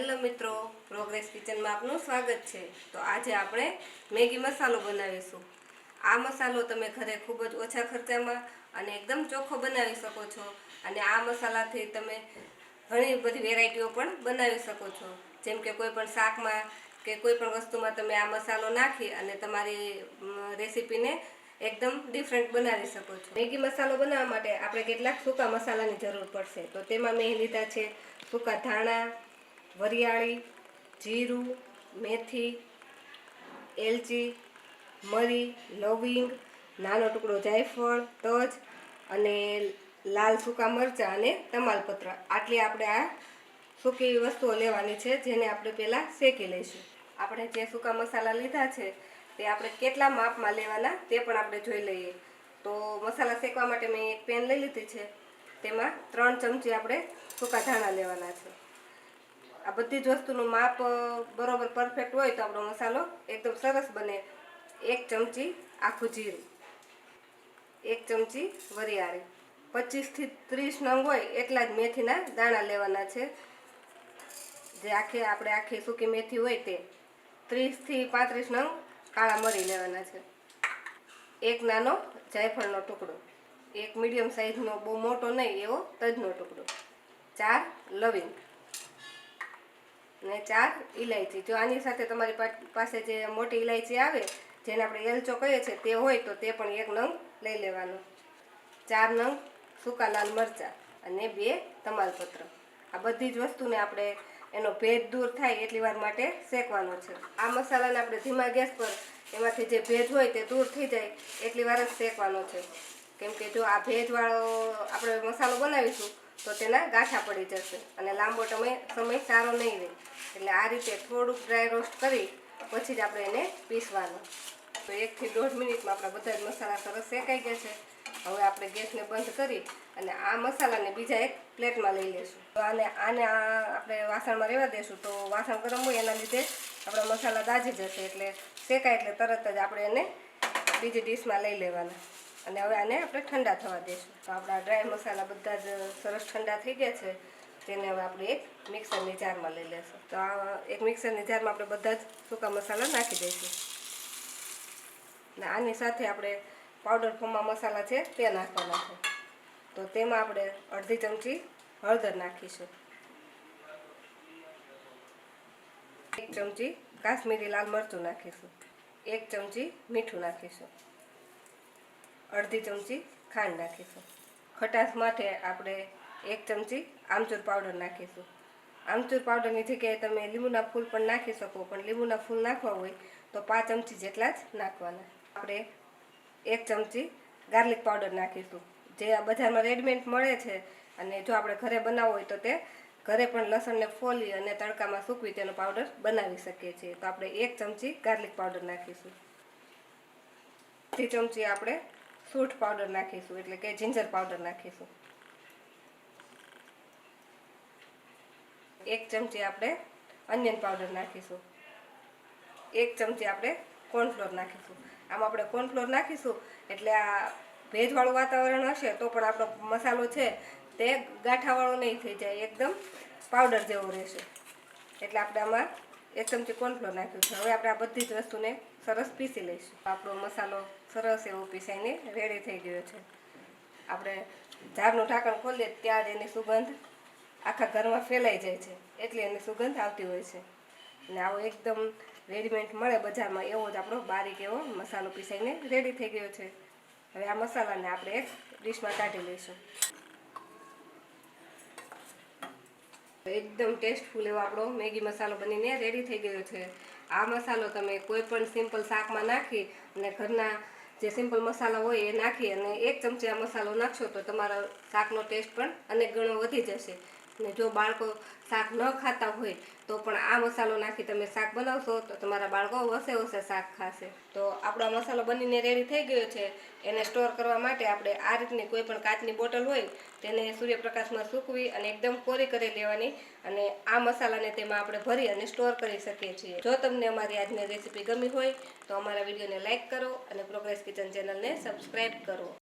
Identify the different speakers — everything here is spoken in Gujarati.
Speaker 1: હેલો મિત્રો, પ્રોગ્રેસ કિચનમાં આપનું સ્વાગત છે। તો આજે આપણે મેગી મસાલો બનાવીશું। આ મસાલો તમે ઘરે ખૂબ જ ઓછા ખર્ચામાં અને એકદમ ચોખ્ખો બનાવી શકો છો અને આ મસાલાથી તમે ઘણી બધી વેરાયટીઓ પણ બનાવી શકો છો। જેમ કે કોઈ પણ શાકમાં કે કોઈ પણ વસ્તુમાં તમે આ મસાલો નાખી અને તમારી રેસીપીને એકદમ ડિફરન્ટ બનાવી શકો છો। મેગી મસાલો બનાવવા માટે આપણે કેટલાક સૂકા મસાલાની જરૂર પડશે। તો તેમાં મેં લીધા છે સૂકા ધાણા, વરિયાળી, જીરું, મેથી, એલચી, મરી, લવિંગ, નાનો ટુકડો જાયફળ, તજ અને લાલ સૂકા મરચાં અને તમાલપત્ર। આટલી આપણે આ સૂકી વસ્તુઓ લેવાની છે, જેને આપણે પહેલાં શેકી લઈશું। આપણે જે સૂકા મસાલા લીધા છે તે આપણે કેટલા માપમાં લેવાના તે પણ આપણે જોઈ લઈએ। તો મસાલા શેકવા માટે મેં એક પેન લઈ લીધી છે, તેમાં 3 ચમચી આપણે સૂકા ધાણા લેવાના છે। આ બધી જ વસ્તુનું માપ બરોબર પરફેક્ટ હોય તો આપણો મસાલો એકદમ સરસ બને। 1 ચમચી આખું જીરું, 1 ચમચી વરિયાળી, 25 થી 30 નંગ હોય એટલા જ મેથીના દાણા લેવાના છે, જે આખી સૂકી મેથી હોય તે। 30 થી 35 નંગ કાળા મરી લેવાના છે, 1 નાનો જાયફળનો ટુકડો, 1 મીડિયમ સાઇઝનો બહુ મોટો નહીં એવો તજનો ટુકડો, 4 લવિંગ ને 4 ઇલાયચી। જો આની સાથે તમારી પાસે જે મોટી ઇલાયચી આવે જેને આપણે એલચો કહીએ છીએ તે હોય તો તે પણ 1 નંગ લઈ લેવાનો, 4 નંગ સૂકા લાલ મરચાં અને 2 તમાલપત્ર। આ બધી જ વસ્તુને આપણે એનો ભેજ દૂર થાય એટલી વાર માટે શેકવાનો છે। આ મસાલાને આપણે ધીમા ગેસ પર એમાંથી જે ભેજ હોય તે દૂર થઈ જાય એટલી વાર જ શેકવાનો છે, કેમ કે જો આ ભેજવાળો આપણે મસાલો બનાવીશું તો તેના ગાંઠા પડી જશે અને લાંબો સમય સારો નહીં રહે। એટલે આ રીતે થોડુંક ડ્રાય રોસ્ટ કરી પછી જ આપણે એને પીસવાનું। તો 1 થી 1.5 મિનિટમાં આપણા બધા જ મસાલા સરસ શેકાઈ ગયા છે। હવે આપણે ગેસને બંધ કરી અને આ મસાલાને બીજા એક પ્લેટમાં લઈ લઈશું। તો આને આપણે વાસણમાં રહેવા દઈશું, તો વાસણ ગરમ હોય એના લીધે આપણા મસાલા દાજી જશે, એટલે શેકાય એટલે તરત જ આપણે એને બીજી ડીશમાં લઈ લેવાના અને હવે આને આપણે ઠંડા થવા દઈશું। તો આપણા ડ્રાય મસાલા બધા જ સરસ ઠંડા થઈ ગયા છે, તેને હવે આપણે એક મિક્સરની જારમાં લઈ લઈશું। તો આ એક મિક્સરની જારમાં આપણે બધા જ સૂકા મસાલા નાખી દઈશું અને આની સાથે આપણે પાવડર ફોર્મમાં મસાલા છે તે નાખવાના છે। તો તેમાં આપણે અડધી ચમચી હળદર નાખીશું, 1 ચમચી કાશ્મીરી લાલ મરચું નાખીશું, 1 ચમચી મીઠું નાખીશું, અડધી ચમચી ખાંડ નાખીશું। ખટાશ માટે આપણે 1 ચમચી આમચૂર પાવડર નાખીશું। આમચૂર પાવડરની જગ્યાએ તમે લીંબુના ફૂલ પણ નાખી શકો, પણ લીંબુના ફૂલ નાખવા હોય તો 5 ચમચી જેટલા જ નાખવાના। આપણે 1 ચમચી ગાર્લિક પાવડર નાખીશું, જે આ બજારમાં રેડીમેડ મળે છે, અને જો આપણે ઘરે બનાવવું હોય તો તે ઘરે પણ લસણને ફોલી અને તડકામાં સૂકવી તેનો પાવડર બનાવી શકીએ છીએ। તો આપણે 1 ચમચી ગાર્લિક પાવડર નાખીશું, 1 ચમચી આપણે સૂંઠ પાવડર નાખીશું, એટલે કે જિંજર પાવડર નાખીશું, 1 ચમચી આપણે અનિયન પાવડર નાખીશું, 1 ચમચી આપણે કોર્નફ્લોર નાખીશું। આમાં આપણે કોર્નફ્લોર નાખીશું એટલે આ ભેજવાળું વાતાવરણ હશે તો પણ આપણો મસાલો છે તે ગાંઠાવાળો નહીં થઈ જાય, એકદમ પાવડર જેવો રહેશે, એટલે આપણે આમાં 1 ચમચી કોર્નફ્લોર નાખ્યું છે। હવે આપણે આ બધી જ વસ્તુને સરસ પીસી લઈશું। આપણો મસાલો સરસ એવો પીસાઈને રેડી થઈ ગયો છે। આપણે જારનું ઢાંકણ ખોલીએ ત્યાં જ એની સુગંધ આખા ઘરમાં ફેલાઈ જાય છે, એટલે એની સુગંધ આવતી હોય છે। અને આવો એકદમ રેડીમેડ મળે બજારમાં એવો જ આપણો બારીક એવો મસાલો પીસાઈને રેડી થઈ ગયો છે। હવે આ મસાલાને આપણે એક ડીશમાં કાઢી લઈશું। એકદમ ટેસ્ટફુલ એવો આપણો મેગી મસાલો બનીને રેડી થઈ ગયો છે। આ મસાલો તમે કોઈ પણ સિમ્પલ શાકમાં નાખી અને ઘરના જે સિમ્પલ મસાલા હોય એ નાખી અને 1 ચમચી આ મસાલો નાખશો તો તમારા શાકનો ટેસ્ટ પણ અનેક ગણો વધી જશે। અને જો બાળકો શાક ન ખાતા હોય તો પણ આ મસાલો નાખી તમે શાક બનાવશો તો તમારા બાળકો હોશે શાક ખાશે। તો આપણો મસાલો બનીને રેડી થઈ ગયો છે। એને સ્ટોર કરવા માટે આપણે આ રીતની કોઈ પણ કાચની બોટલ હોય તેને સૂર્યપ્રકાશમાં સૂકવી અને એકદમ કોરી કરી લેવાની અને આ મસાલાને તેમાં આપણે ભરી અને સ્ટોર કરી શકીએ છીએ। જો તમને અમારી આજની રેસીપી ગમી હોય તો અમારા વિડીયોને લાઇક કરો અને પ્રોગ્રેસ કિચન ચેનલને સબસ્ક્રાઈબ કરો।